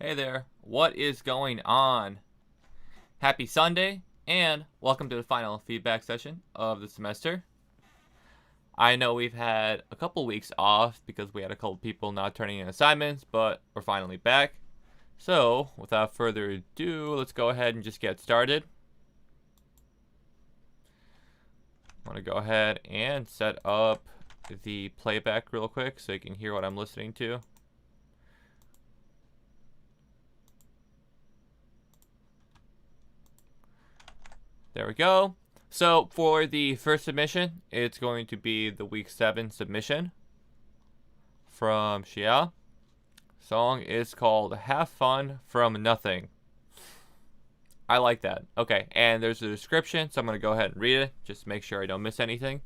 Hey there, what is going on? Happy Sunday, and welcome to the final feedback session of the semester. I know we've had a couple weeks off because we had a couple people not turning in assignments, but we're finally back. So, without further ado, let's go ahead and just get started. I'm going to go ahead and set up the playback real quick so you can hear what I'm listening to. There we go. So for the first submission, it's going to be the week 7 submission from Xia. Song is called Have Fun From Nothing. I like that. Okay, and there's a description, so I'm going to go ahead and read it, just to make sure I don't miss anything.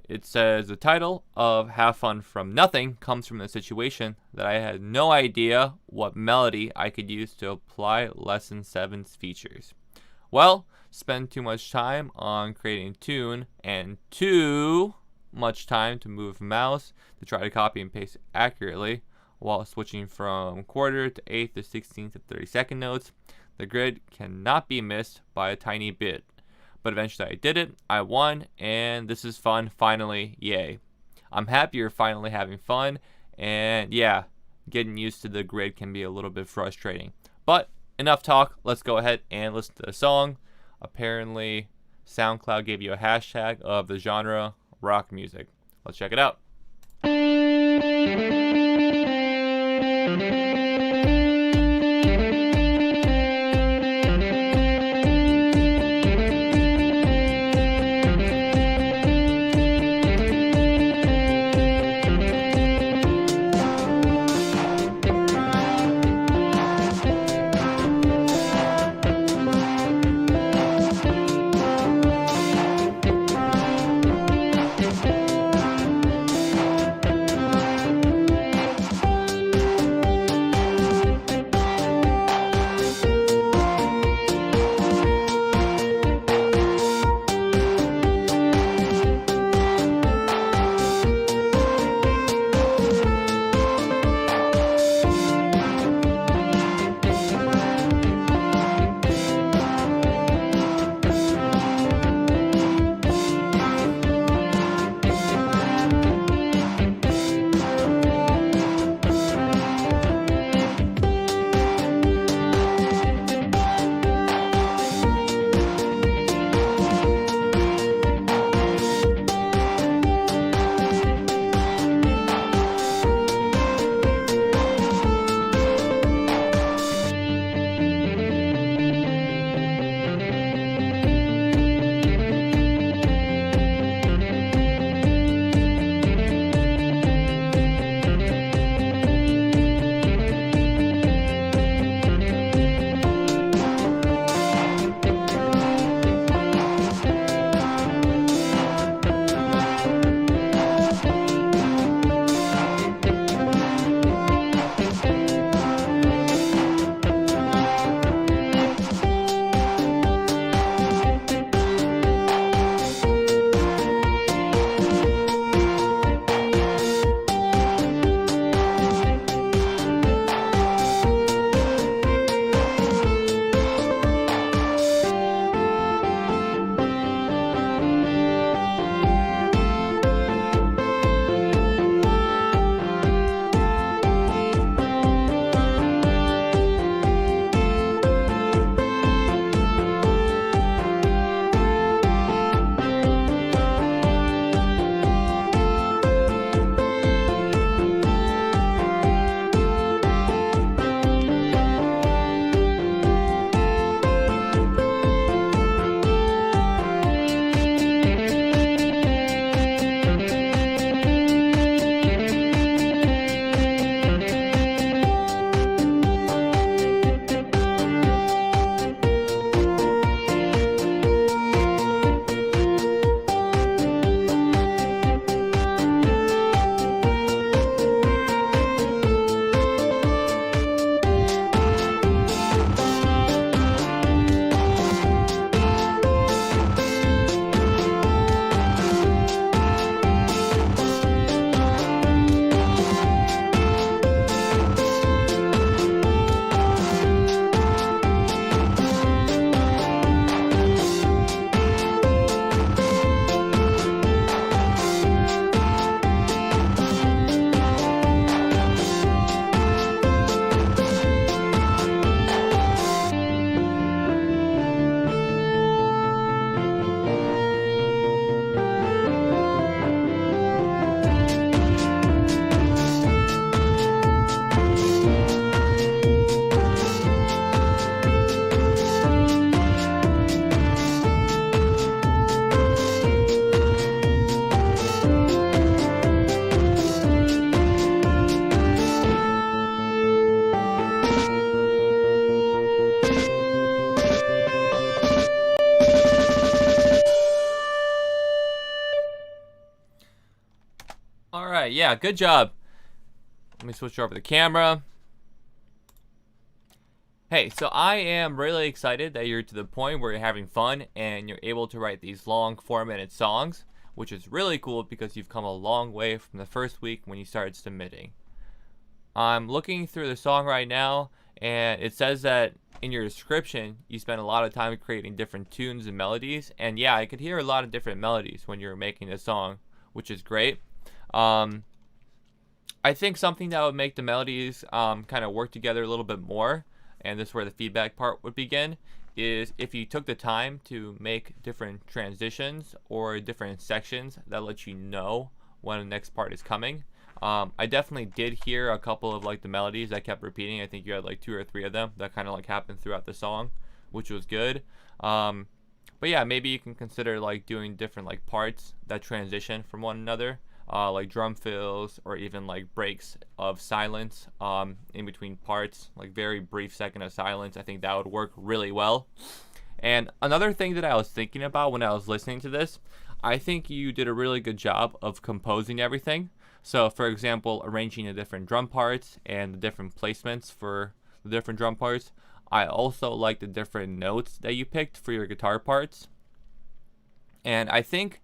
It says, the title of Have Fun From Nothing comes from the situation that I had no idea what melody I could use to apply Lesson 7's features. Well, spend too much time on creating a tune and too much time to move mouse to try to copy and paste accurately while switching from quarter to eighth to 16th to 32nd notes. The grid cannot be missed by a tiny bit. But eventually I did it, I won, and this is fun, finally, yay. I'm happy you're finally having fun, and yeah, getting used to the grid can be a little bit frustrating. But enough talk, let's go ahead and listen to the song. Apparently, SoundCloud gave you a hashtag of the genre rock music. Let's check it out. Yeah, good job. Let me switch over the camera. Hey, so I am really excited that you're to the point where you're having fun and you're able to write these long 4-minute songs, which is really cool because you've come a long way from the first week when you started submitting. I'm looking through the song right now, and it says that in your description you spent a lot of time creating different tunes and melodies, and yeah, I could hear a lot of different melodies when you were making the song, which is great. I think something that would make the melodies kind of work together a little bit more, and this is where the feedback part would begin, is if you took the time to make different transitions or different sections that let you know when the next part is coming. I definitely did hear a couple of like the melodies that kept repeating. I think you had like 2 or 3 of them that kind of like happened throughout the song, which was good. But yeah, maybe you can consider like doing different like parts that transition from one another, like drum fills or even like breaks of silence in between parts, like very brief second of silence. I think that would work really well. And another thing that I was thinking about when I was listening to this, I think you did a really good job of composing everything. So for example, arranging the different drum parts and the different placements for the different drum parts. I also like the different notes that you picked for your guitar parts. And I think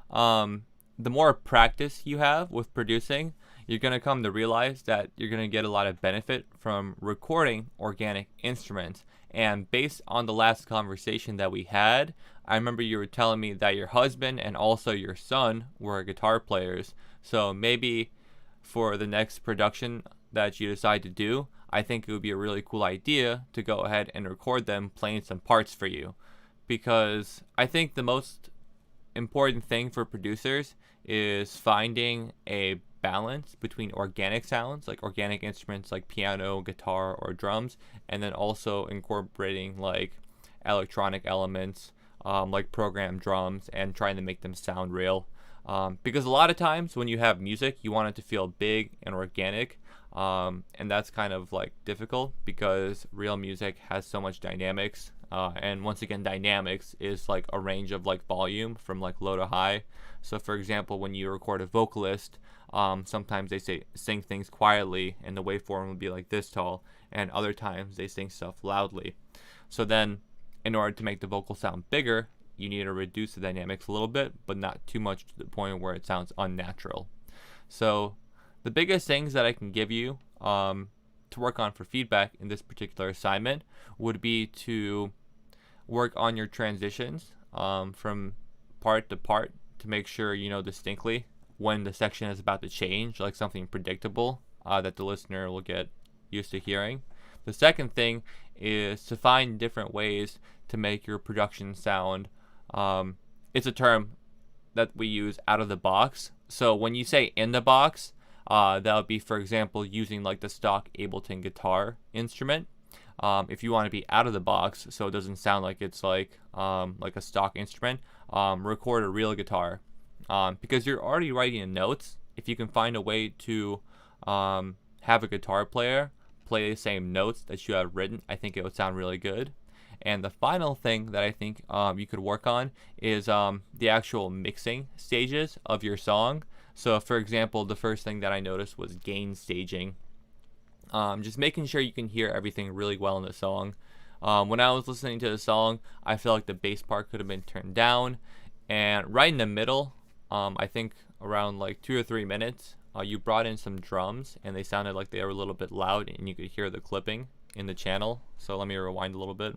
the more practice you have with producing, you're going to come to realize that you're going to get a lot of benefit from recording organic instruments. And based on the last conversation that we had, I remember you were telling me that your husband and also your son were guitar players. So maybe for the next production that you decide to do, I think it would be a really cool idea to go ahead and record them playing some parts for you. Because I think the most important thing for producers is finding a balance between organic sounds, like organic instruments like piano, guitar, or drums, and then also incorporating like electronic elements like programmed drums and trying to make them sound real. Because a lot of times when you have music, you want it to feel big and organic, and that's kind of like difficult because real music has so much dynamics. And once again, dynamics is like a range of like volume from like low to high. So for example, when you record a vocalist, sometimes they sing things quietly and the waveform will be like this tall, and other times they sing stuff loudly. So then in order to make the vocal sound bigger, you need to reduce the dynamics a little bit, but not too much to the point where it sounds unnatural. So the biggest things that I can give you to work on for feedback in this particular assignment would be to work on your transitions from part to part to make sure you know distinctly when the section is about to change, like something predictable that the listener will get used to hearing. The second thing is to find different ways to make your production sound. It's a term that we use out of the box. So when you say in the box, that would be, for example, using like the stock Ableton guitar instrument. If you want to be out of the box, so it doesn't sound like it's like a stock instrument, record a real guitar. Because you're already writing the notes, if you can find a way to have a guitar player play the same notes that you have written, I think it would sound really good. And the final thing that I think you could work on is the actual mixing stages of your song. So for example, the first thing that I noticed was gain staging. Just making sure you can hear everything really well in the song. When I was listening to the song, I felt like the bass part could have been turned down. And right in the middle, I think around like 2 or 3 minutes, you brought in some drums and they sounded like they were a little bit loud and you could hear the clipping in the channel. So let me rewind a little bit.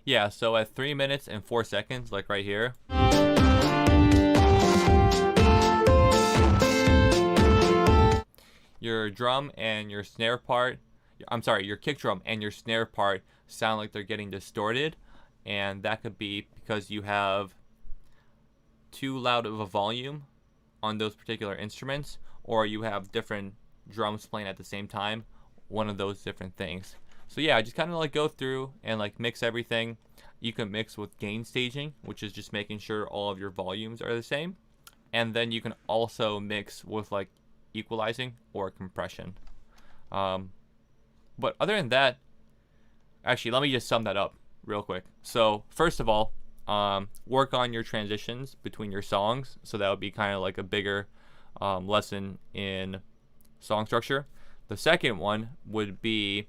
Yeah, so at 3 minutes and 4 seconds, like right here, your drum and your snare part, your kick drum and your snare part sound like they're getting distorted, and that could be because you have too loud of a volume on those particular instruments, or you have different drums playing at the same time, one of those different things. So yeah, just kind of like go through and like mix everything. You can mix with gain staging, which is just making sure all of your volumes are the same. And then you can also mix with like equalizing or compression. But other than that, Actually, let me just sum that up real quick. So first of all, work on your transitions between your songs. So that would be kind of like a bigger lesson in song structure. The second one would be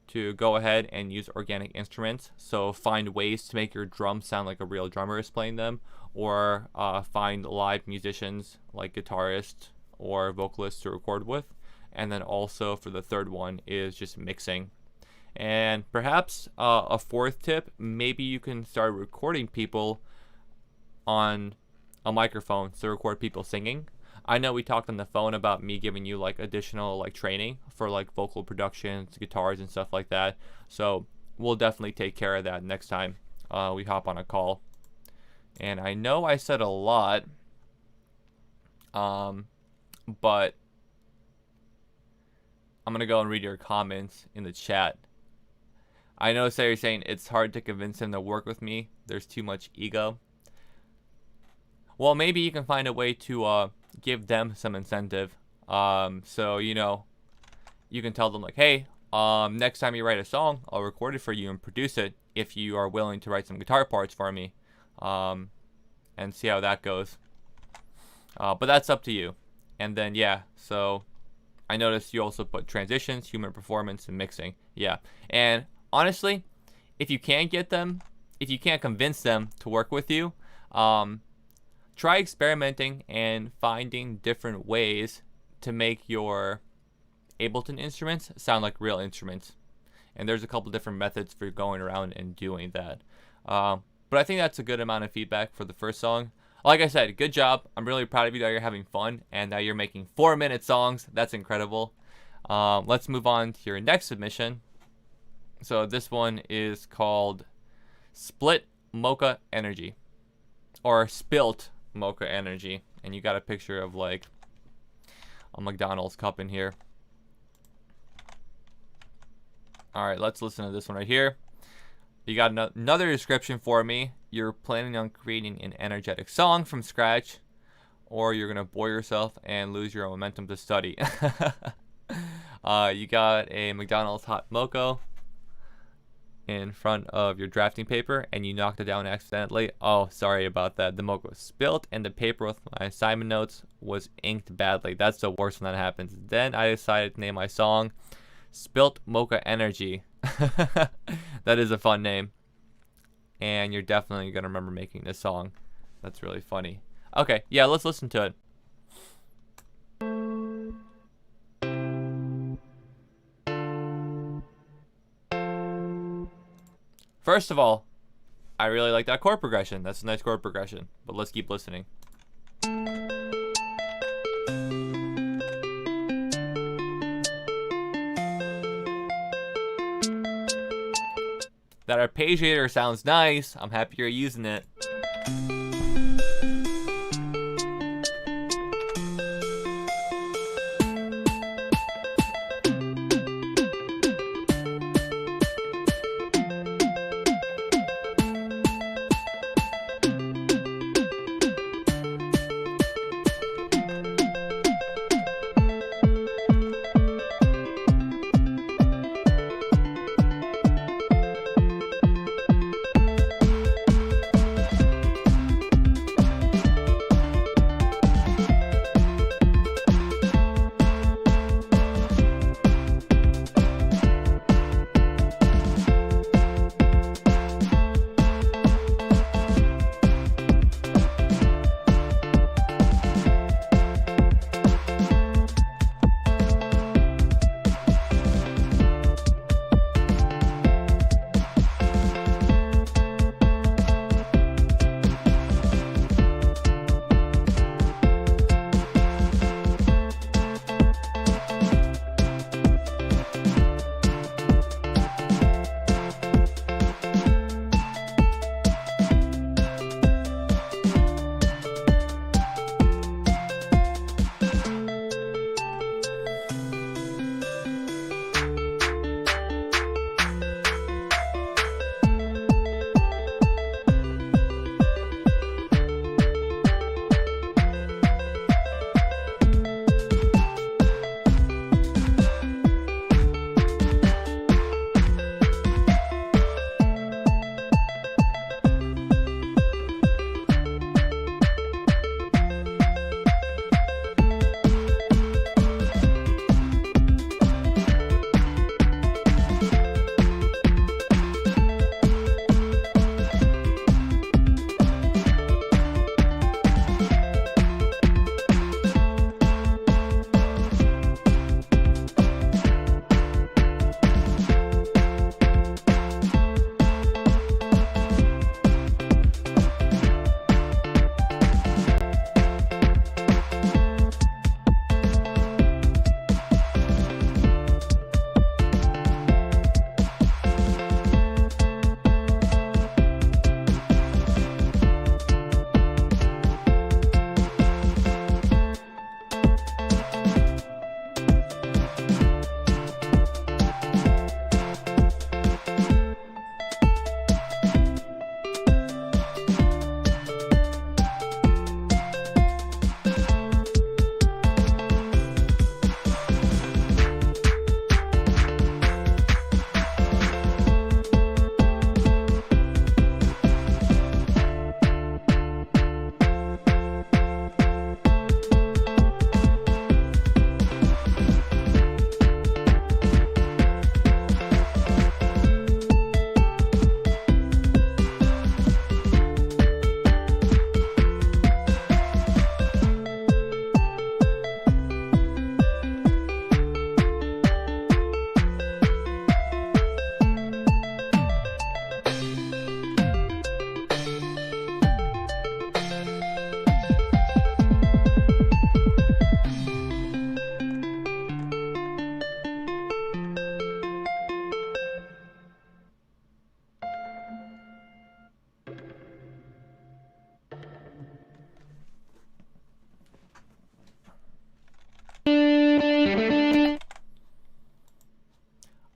to go ahead and use organic instruments. So find ways to make your drums sound like a real drummer is playing them, or find live musicians like guitarists or vocalists to record with. And then also for the third one is just mixing. And perhaps a fourth tip, maybe you can start recording people on a microphone to record people singing. I know we talked on the phone about me giving you like additional like training for like vocal productions, guitars and stuff like that. So we'll definitely take care of that next time we hop on a call. And I know I said a lot, but I'm going to go and read your comments in the chat. I know Sarah's saying it's hard to convince him to work with me. There's too much ego. Well, maybe you can find a way to give them some incentive. So, you know, you can tell them like, hey, next time you write a song, I'll record it for you and produce it if you are willing to write some guitar parts for me. And see how that goes. But that's up to you. And then, yeah, so I noticed you also put transitions, human performance, and mixing. Yeah. And honestly, if you can't convince them to work with you, try experimenting and finding different ways to make your Ableton instruments sound like real instruments. And there's a couple different methods for going around and doing that. But I think that's a good amount of feedback for the first song. Like I said, good job. I'm really proud of you that you're having fun and that you're making 4-minute songs. That's incredible. Let's move on to your next submission. So this one is called Split Mocha Energy, or Spilt Mocha Energy. And you got a picture of like a McDonald's cup in here. All right, let's listen to this one right here. You got another description for me. You're planning on creating an energetic song from scratch, or you're gonna bore yourself and lose your momentum to study. You got a McDonald's hot mocha in front of your drafting paper, and you knocked it down accidentally. Oh, sorry about that. The mocha was spilt, and the paper with my assignment notes was inked badly. That's the worst when that happens. Then I decided to name my song Spilt Mocha Energy. That is a fun name. And you're definitely going to remember making this song. That's really funny. Okay, yeah, let's listen to it. First of all, I really like that chord progression. That's a nice chord progression. But let's keep listening. That arpeggiator sounds nice. I'm happy you're using it.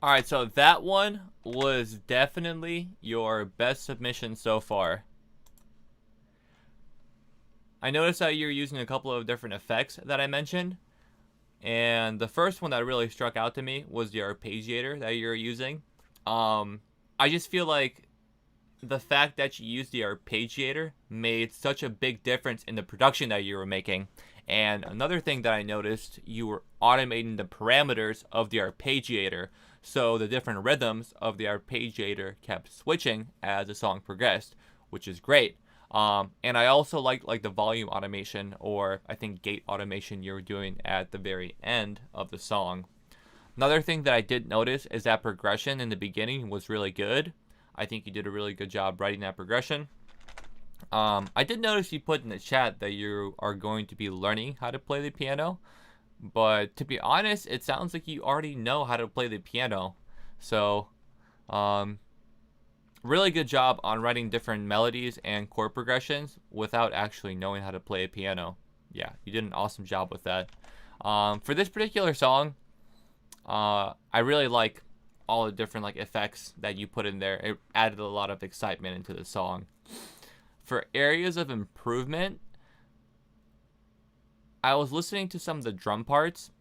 Alright, so that one was definitely your best submission so far. I noticed that you're using a couple of different effects that I mentioned. And the first one that really struck out to me was the arpeggiator that you're using. I just feel like the fact that you used the arpeggiator made such a big difference in the production that you were making. And another thing that I noticed, you were automating the parameters of the arpeggiator, so the different rhythms of the arpeggiator kept switching as the song progressed, which is great. And I also like the volume automation, or I think gate automation you were doing at the very end of the song. Another thing that I did notice is that progression in the beginning was really good. I think you did a really good job writing that progression. I did notice you put in the chat that you are going to be learning how to play the piano. But to be honest, it sounds like you already know how to play the piano. So, really good job on writing different melodies and chord progressions without actually knowing how to play a piano. Yeah, you did an awesome job with that. For this particular song, I really like all the different effects that you put in there. It added a lot of excitement into the song. For areas of improvement, I was listening to some of the drum parts,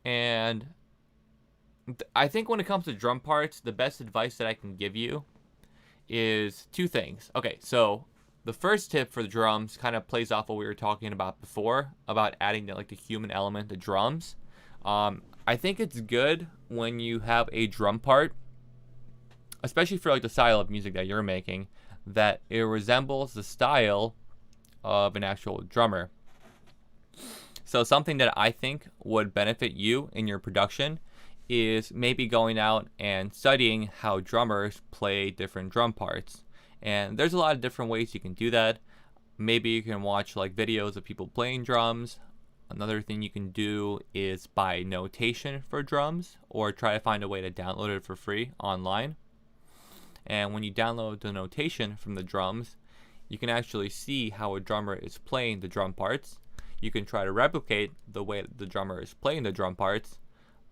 and I think when it comes to drum parts, the best advice that I can give you is two things. Okay, so the first tip for the drums kind of plays off what we were talking about before, about adding the human element to drums. I think it's good when you have a drum part, especially for the style of music that you're making, that it resembles the style of an actual drummer. So something that I think would benefit you in your production is maybe going out and studying how drummers play different drum parts. And there's a lot of different ways you can do that. Maybe you can watch videos of people playing drums. Another thing you can do is buy notation for drums, or try to find a way to download it for free online. And when you download the notation from the drums, you can actually see how a drummer is playing the drum parts. You can try to replicate the way the drummer is playing the drum parts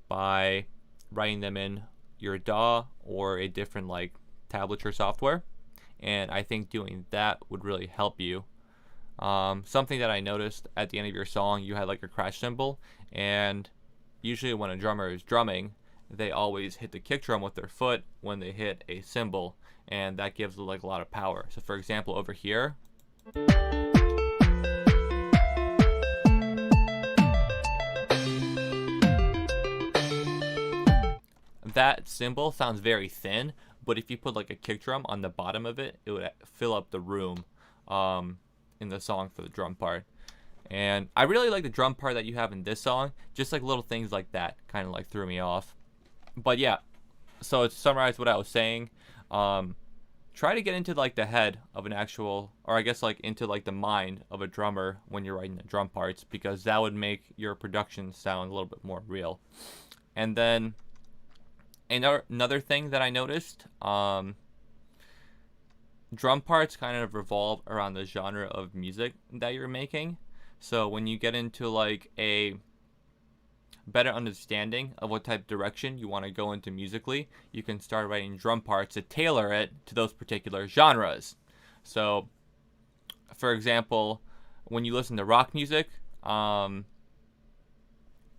by writing them in your DAW or a different tablature software. And I think doing that would really help you. Something that I noticed at the end of your song, you had a crash cymbal, and usually when a drummer is drumming, they always hit the kick drum with their foot when they hit a cymbal, and that gives a lot of power. So for example, over here, that cymbal sounds very thin, but if you put a kick drum on the bottom of it, it would fill up the room in the song for the drum part. And I really like the drum part that you have in this song. Just little things like that kind of threw me off. But yeah, so to summarize what I was saying, try to get into the head of an actual, or I guess into the mind of a drummer when you're writing the drum parts, because that would make your production sound a little bit more real. And then another thing that I noticed, drum parts kind of revolve around the genre of music that you're making. So when you get into a better understanding of what type of direction you want to go into musically, you can start writing drum parts to tailor it to those particular genres. So for example, when you listen to rock music, if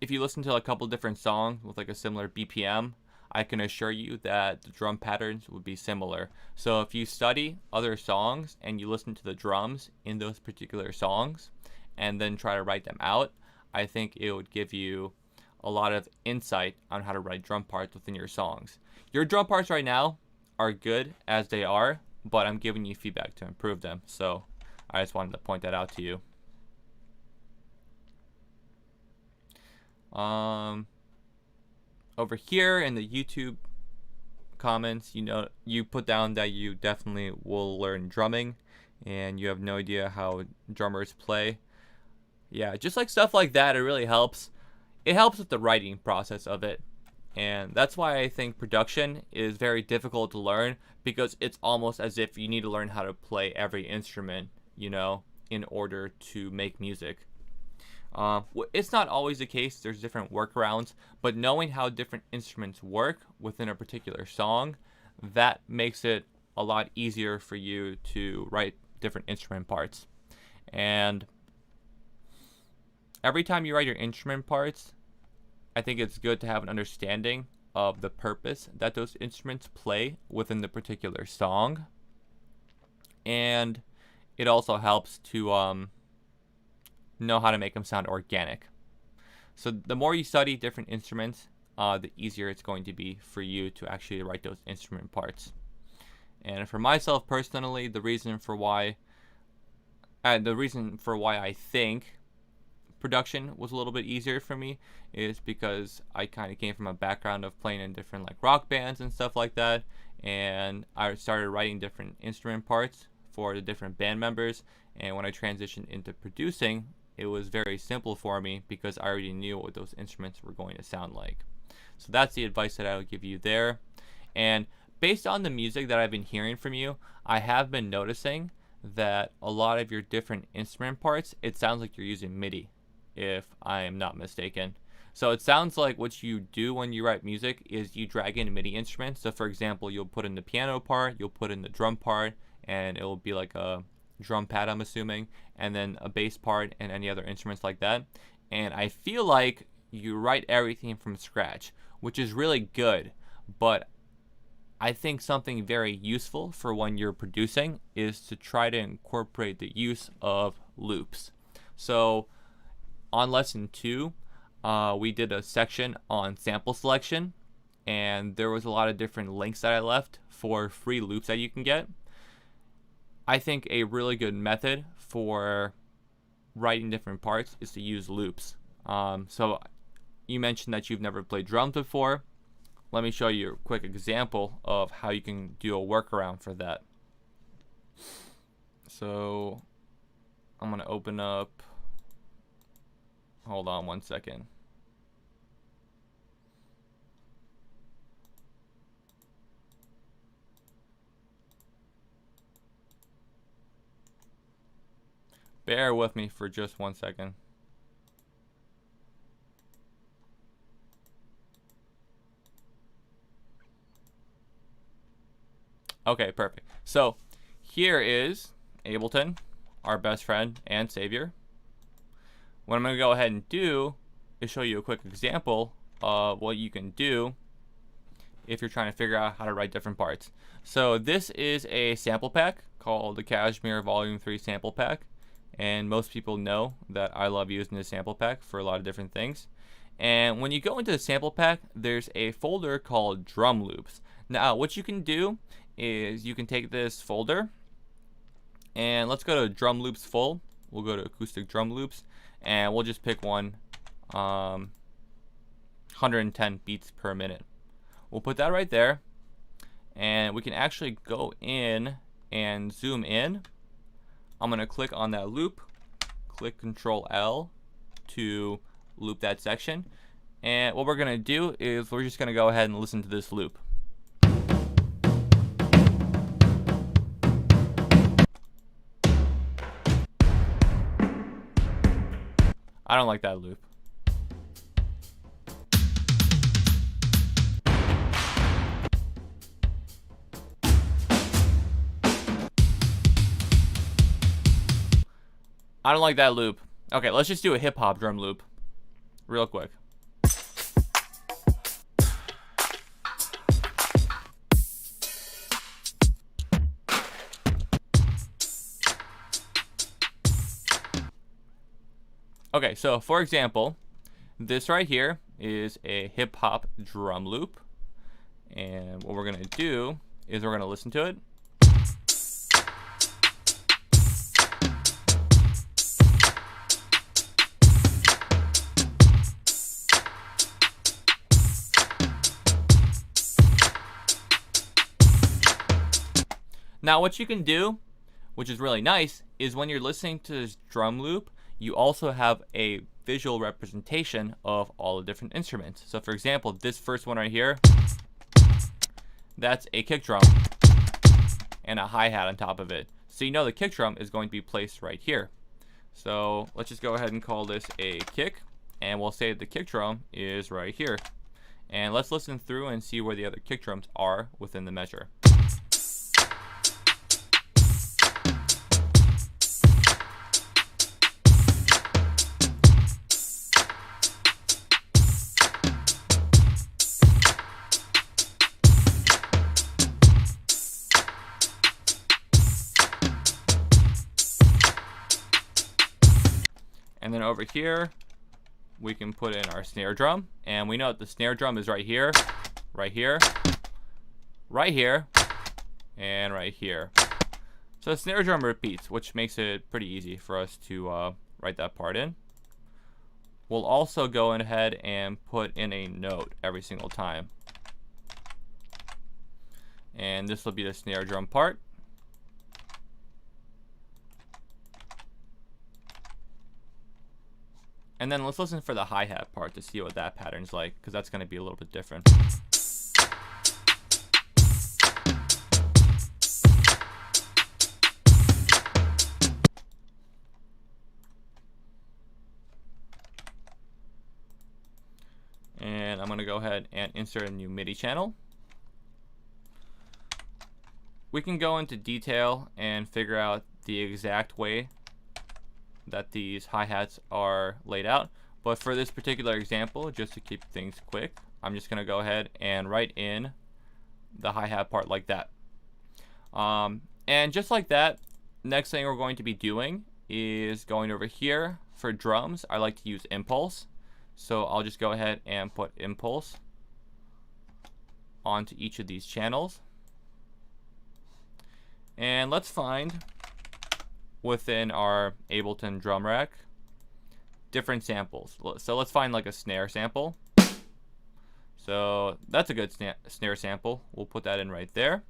you listen to a couple different songs with a similar BPM, I can assure you that the drum patterns would be similar. So if you study other songs and you listen to the drums in those particular songs and then try to write them out, I think it would give you a lot of insight on how to write drum parts within your songs. Your drum parts right now are good as they are, but I'm giving you feedback to improve them. So I just wanted to point that out to you. Over here in the YouTube comments, you put down that you definitely will learn drumming and you have no idea how drummers play. Yeah, just stuff like that, it really helps. It helps with the writing process of it. And that's why I think production is very difficult to learn, because it's almost as if you need to learn how to play every instrument, in order to make music. It's not always the case. There's different workarounds, but knowing how different instruments work within a particular song, that makes it a lot easier for you to write different instrument parts. And every time you write your instrument parts, I think it's good to have an understanding of the purpose that those instruments play within the particular song. And it also helps to know how to make them sound organic. So the more you study different instruments, the easier it's going to be for you to actually write those instrument parts. And for myself personally, the reason for why I think production was a little bit easier for me is because I kind of came from a background of playing in different like rock bands and stuff like that, and I started writing different instrument parts for the different band members. And when I transitioned into producing, it was very simple for me because I already knew what those instruments were going to sound like. So that's the advice that I would give you there. And based on the music that I've been hearing from you, I have been noticing that a lot of your different instrument parts, it sounds like you're using MIDI, if I am not mistaken. So it sounds like what you do when you write music is you drag in MIDI instruments. So for example, you'll put in the piano part, you'll put in the drum part, and it'll be like a drum pad, I'm assuming, and then a bass part and any other instruments like that. And I feel like you write everything from scratch, which is really good, but I think something very useful for when you're producing is to try to incorporate the use of loops. So on lesson 2, we did a section on sample selection, and there was a lot of different links that I left for free loops that you can get. I think a really good method for writing different parts is to use loops. So you mentioned that you've never played drums before. Let me show you a quick example of how you can do a workaround for that. So I'm going to open up, hold on one second. Bear with me for just 1 second. Okay, perfect. So here is Ableton, our best friend and savior. What I'm going to go ahead and do is show you a quick example of what you can do if you're trying to figure out how to write different parts. So this is a sample pack called the Cashmere Volume 3 Sample Pack. And most people know that I love using this sample pack for a lot of different things. And when you go into the sample pack, there's a folder called drum loops. Now, what you can do is you can take this folder, and let's go to drum loops full. We'll go to acoustic drum loops, and we'll just pick one, 110 beats per minute. We'll put that right there, and we can actually go in and zoom in. I'm going to click on that loop, click Control L to loop that section. And what we're going to do is we're just going to go ahead and listen to this loop. I don't like that loop. I don't like that loop. Okay, let's just do a hip hop drum loop real quick. Okay, so for example, this right here is a hip hop drum loop. And what we're going to do is we're going to listen to it. Now what you can do, which is really nice, is when you're listening to this drum loop, you also have a visual representation of all the different instruments. So for example, this first one right here, that's a kick drum and a hi-hat on top of it. So you know the kick drum is going to be placed right here. So let's just go ahead and call this a kick, and we'll say the kick drum is right here. And let's listen through and see where the other kick drums are within the measure. And then over here, we can put in our snare drum. And we know that the snare drum is right here, right here, right here, and right here. So the snare drum repeats, which makes it pretty easy for us to write that part in. We'll also go ahead and put in a note every single time. And this will be the snare drum part. And then let's listen for the hi-hat part to see what that pattern's like, because that's going to be a little bit different. And I'm going to go ahead and insert a new MIDI channel. We can go into detail and figure out the exact way that these hi-hats are laid out, but for this particular example, just to keep things quick, I'm just going to go ahead and write in the hi-hat part like that. And just like that, next thing we're going to be doing is going over here for drums. I like to use impulse, so I'll just go ahead and put impulse onto each of these channels. And let's find within our Ableton drum rack different samples. So let's find like a snare sample. So that's a good snare sample. We'll put that in right there.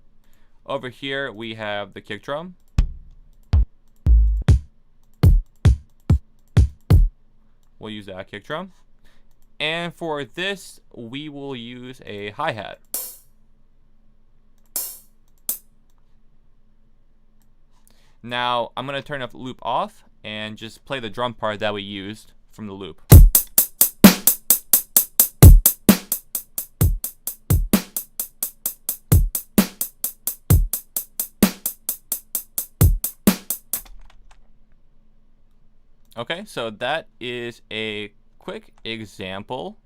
Over here we have the kick drum. We'll use that kick drum. And for this, we will use a hi-hat. Now, I'm going to turn the loop off and just play the drum part that we used from the loop. Okay, so that is a quick example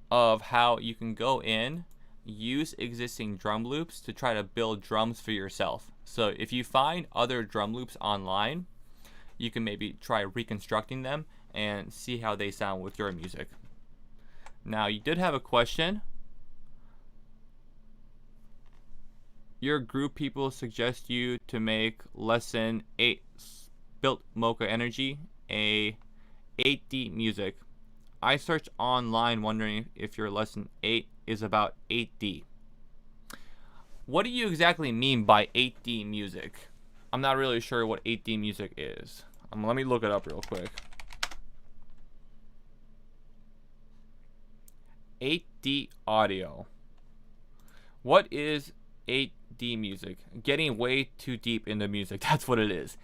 of how you can go in, use existing drum loops to try to build drums for yourself. So if you find other drum loops online, you can maybe try reconstructing them and see how they sound with your music. Now, you did have a question. Your group people suggest you to make lesson 8 Built Mocha Energy a 8D music. I searched online wondering if your lesson 8 is about 8D. What do you exactly mean by 8D music? I'm not really sure what 8D music is. Let me look it up real quick. 8D audio. What is 8D music? Getting way too deep into music. That's what it is.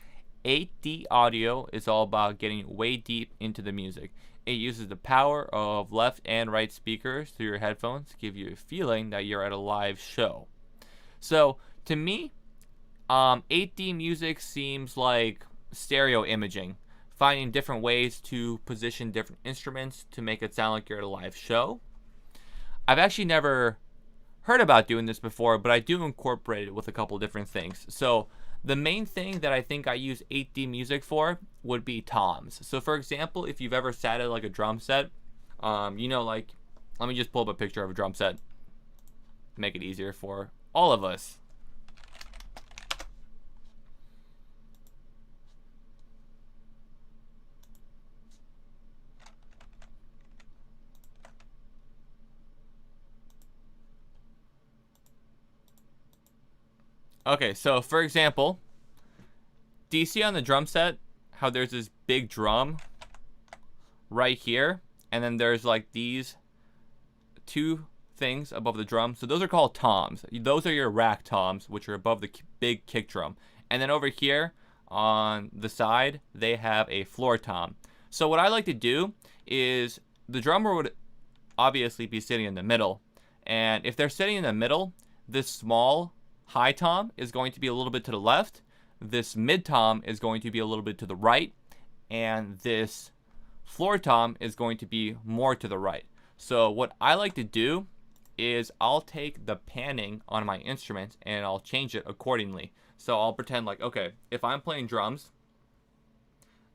8D audio is all about getting way deep into the music. It uses the power of left and right speakers through your headphones to give you a feeling that you're at a live show. So, to me, 8D music seems like stereo imaging, finding different ways to position different instruments to make it sound like you're at a live show. I've actually never heard about doing this before, but I do incorporate it with a couple different things. So, the main thing that I think I use 8D music for would be toms. So for example, if you've ever sat at like a drum set, you know, like, let me just pull up a picture of a drum set, make it easier for all of us. Okay, so for example, do you see on the drum set how there's this big drum right here, and then there's like these two things above the drum? So those are called toms. Those are your rack toms, which are above the big kick drum. And then over here, on the side, they have a floor tom. So what I like to do is the drummer would obviously be sitting in the middle. And if they're sitting in the middle, this small high tom is going to be a little bit to the left. This mid tom is going to be a little bit to the right. And this floor tom is going to be more to the right. So what I like to do is I'll take the panning on my instruments and I'll change it accordingly. So I'll pretend like, okay, if I'm playing drums,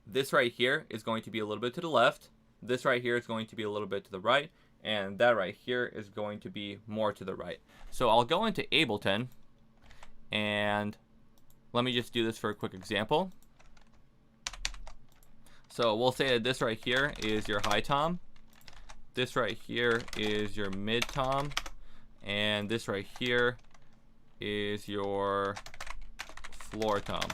this right here is going to be a little bit to the left. This right here is going to be a little bit to the right. And that right here is going to be more to the right. So I'll go into Ableton, and let me just do this for a quick example. So we'll say that this right here is your high tom. This right here is your mid tom. And this right here is your floor tom.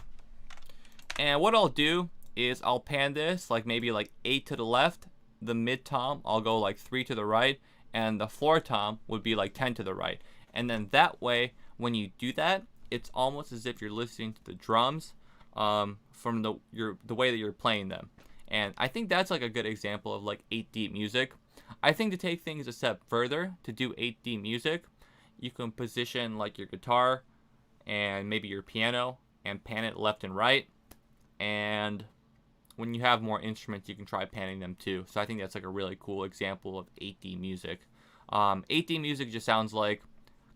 And what I'll do is I'll pan this like maybe like 8 to the left. The mid tom I'll go like 3 to the right, and the floor tom would be like 10 to the right. And then that way, when you do that, it's almost as if you're listening to the drums from the way that you're playing them. And I think that's like a good example of like 8-deep music. I think to take things a step further, to do 8-deep music, you can position like your guitar and maybe your piano and pan it left and right. And when you have more instruments, you can try panning them too. So I think that's like a really cool example of 8D music. 8D music just sounds like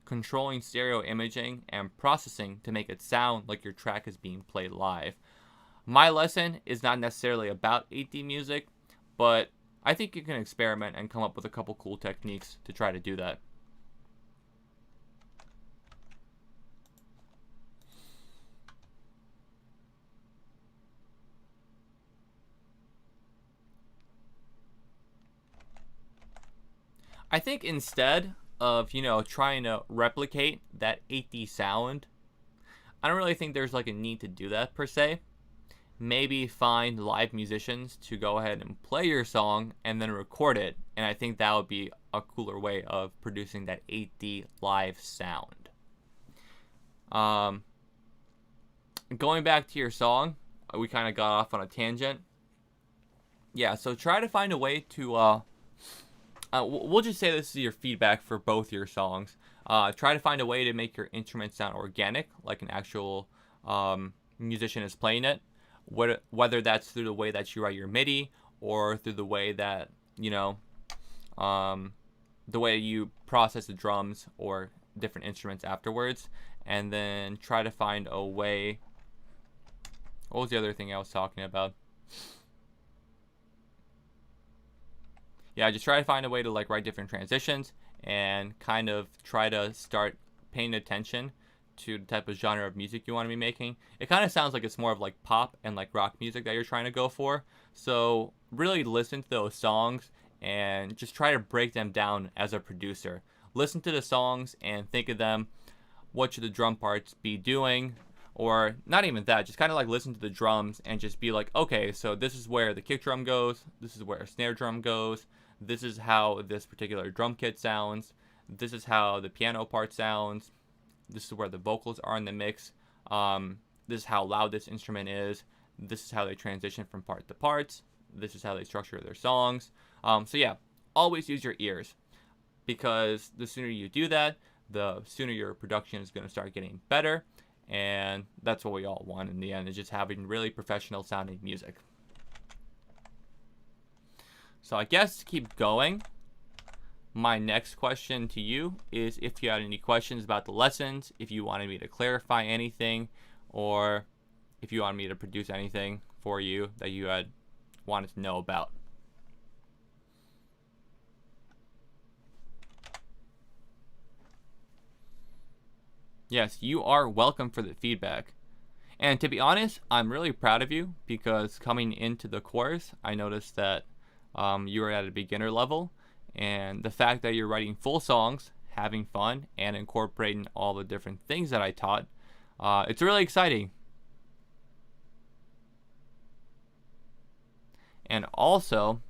controlling stereo imaging and processing to make it sound like your track is being played live. My lesson is not necessarily about 8D music, but I think you can experiment and come up with a couple cool techniques to try to do that. I think instead of, trying to replicate that 8D sound, I don't really think there's like a need to do that per se. Maybe find live musicians to go ahead and play your song and then record it. And I think that would be a cooler way of producing that 8D live sound. Going back to your song, we kind of got off on a tangent. Yeah, so try to find a way to we'll just say this is your feedback for both your songs. Try to find a way to make your instrument sound organic, like an actual musician is playing it. Whether that's through the way that you write your MIDI or through the way that, the way you process the drums or different instruments afterwards. And then try to find a way. What was the other thing I was talking about? Yeah, just try to find a way to like write different transitions and kind of try to start paying attention to the type of genre of music you want to be making. It kind of sounds like it's more of like pop and like rock music that you're trying to go for. So really listen to those songs and just try to break them down as a producer. Listen to the songs and think of them. What should the drum parts be doing? Or not even that, just kind of like listen to the drums and just be like, okay, so this is where the kick drum goes. This is where a snare drum goes. This is how this particular drum kit sounds. This is how the piano part sounds. This is where the vocals are in the mix. This is how loud this instrument is. This is how they transition from part to parts. This is how they structure their songs. So yeah, always use your ears, because the sooner you do that, the sooner your production is going to start getting better. And that's what we all want in the end, is just having really professional sounding music. So I guess to keep going, my next question to you is if you had any questions about the lessons, if you wanted me to clarify anything, or if you wanted me to produce anything for you that you had wanted to know about. Yes, you are welcome for the feedback. And to be honest, I'm really proud of you, because coming into the course, I noticed that you were at a beginner level. And the fact that you're writing full songs, having fun, and incorporating all the different things that I taught, it's really exciting. And also,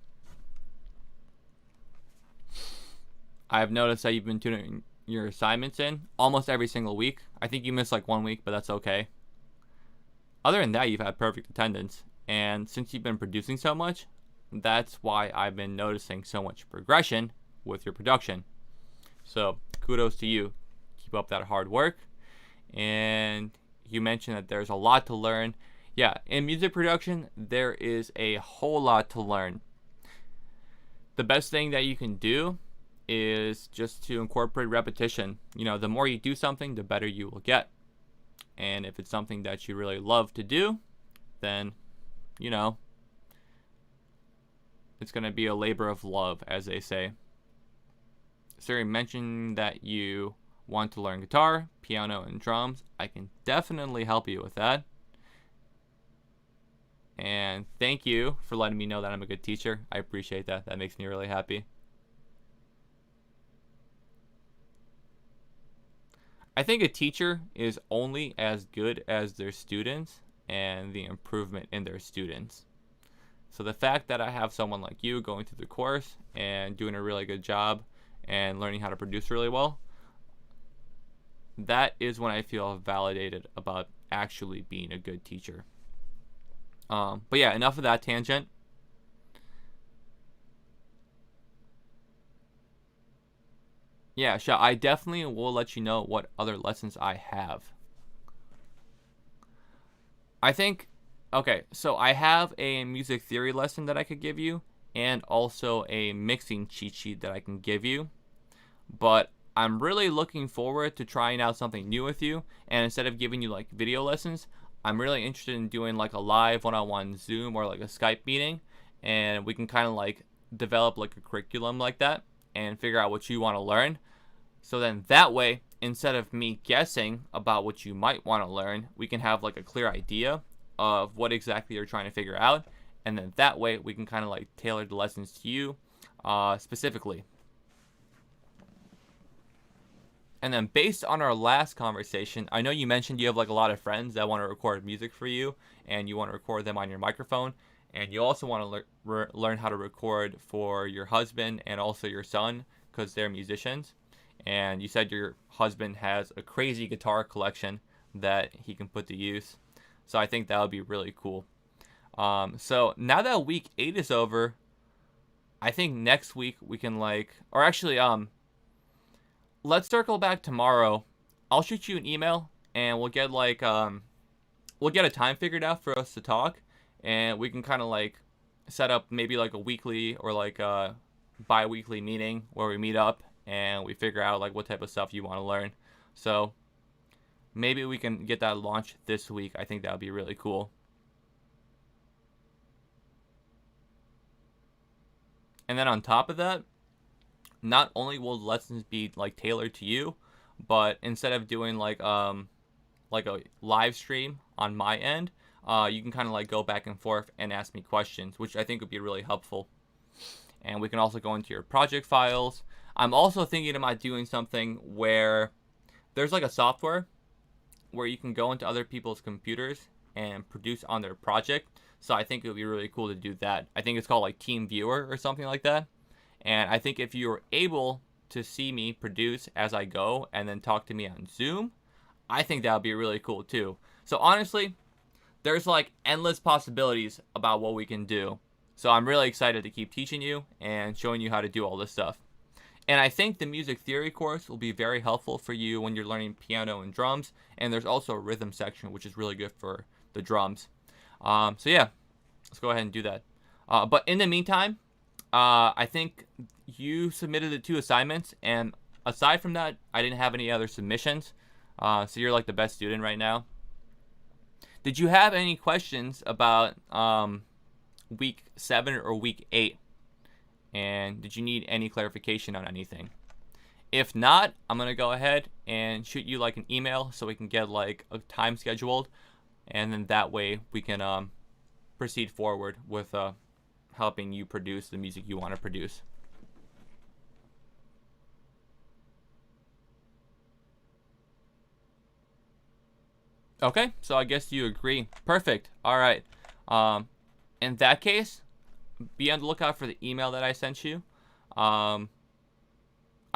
I've noticed that you've been tuning your assignments in almost every single week. I think you missed like 1 week, but that's okay. Other than that, you've had perfect attendance. And since you've been producing so much, that's why I've been noticing so much progression with your production. So kudos to you. Keep up that hard work. And you mentioned that there's a lot to learn. Yeah, in music production, there is a whole lot to learn. The best thing that you can do is just to incorporate repetition. You know, the more you do something, the better you will get. And if it's something that you really love to do, then, you know, it's going to be a labor of love, as they say. So you mentioned that you want to learn guitar, piano, and drums. I can definitely help you with that. And thank you for letting me know that I'm a good teacher. I appreciate that. That makes me really happy. I think a teacher is only as good as their students and the improvement in their students. So the fact that I have someone like you going through the course and doing a really good job and learning how to produce really well, that is when I feel validated about actually being a good teacher. But yeah, enough of that tangent. Yeah, sure. I definitely will let you know what other lessons I have. I think, okay, so I have a music theory lesson that I could give you, and also a mixing cheat sheet that I can give you. But I'm really looking forward to trying out something new with you, and instead of giving you like video lessons, I'm really interested in doing like a live one-on-one Zoom or like a Skype meeting, and we can kind of like develop like a curriculum like that and figure out what you want to learn. So then that way, instead of me guessing about what you might want to learn, we can have like a clear idea of what exactly you're trying to figure out. And then that way we can kind of like tailor the lessons to you specifically. And then based on our last conversation, I know you mentioned you have like a lot of friends that want to record music for you, and you want to record them on your microphone. And you also want to learn how to record for your husband and also your son, because they're musicians. And you said your husband has a crazy guitar collection that he can put to use. So I think that would be really cool. So now that week 8 is over, I think next week we can let's circle back tomorrow. I'll shoot you an email and we'll get we'll get a time figured out for us to talk, and we can kind of like set up maybe like a weekly or like a bi-weekly meeting where we meet up and we figure out like what type of stuff you want to learn. So maybe we can get that launched this week. I think that would be really cool. And then on top of that, not only will lessons be like tailored to you, but instead of doing like a live stream on my end, you can kind of like go back and forth and ask me questions, which I think would be really helpful. And we can also go into your project files. I'm also thinking about doing something where there's like a software where you can go into other people's computers and produce on their project. So I think it would be really cool to do that. I think it's called like TeamViewer or something like that. And I think if you were able to see me produce as I go and then talk to me on Zoom, I think that would be really cool too. So honestly, there's like endless possibilities about what we can do. So I'm really excited to keep teaching you and showing you how to do all this stuff. And I think the music theory course will be very helpful for you when you're learning piano and drums. And there's also a rhythm section, which is really good for the drums. So yeah, let's go ahead and do that. But in the meantime, I think you submitted the 2 assignments. And aside from that, I didn't have any other submissions. So you're like the best student right now. Did you have any questions about week 7 or week 8? And did you need any clarification on anything? If not, I'm going to go ahead and shoot you like an email so we can get like a time scheduled. And then that way we can proceed forward with helping you produce the music you want to produce. Okay, so I guess you agree. Perfect. All right. In that case, be on the lookout for the email that I sent you. I'm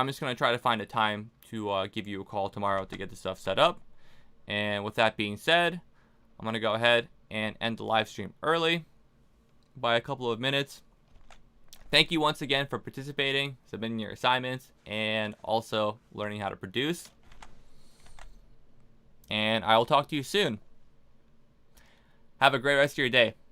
just going to try to find a time to give you a call tomorrow to get the stuff set up. And with that being said, I'm going to go ahead and end the live stream early by a couple of minutes. Thank you once again for participating, submitting your assignments, and also learning how to produce. And I will talk to you soon. Have a great rest of your day.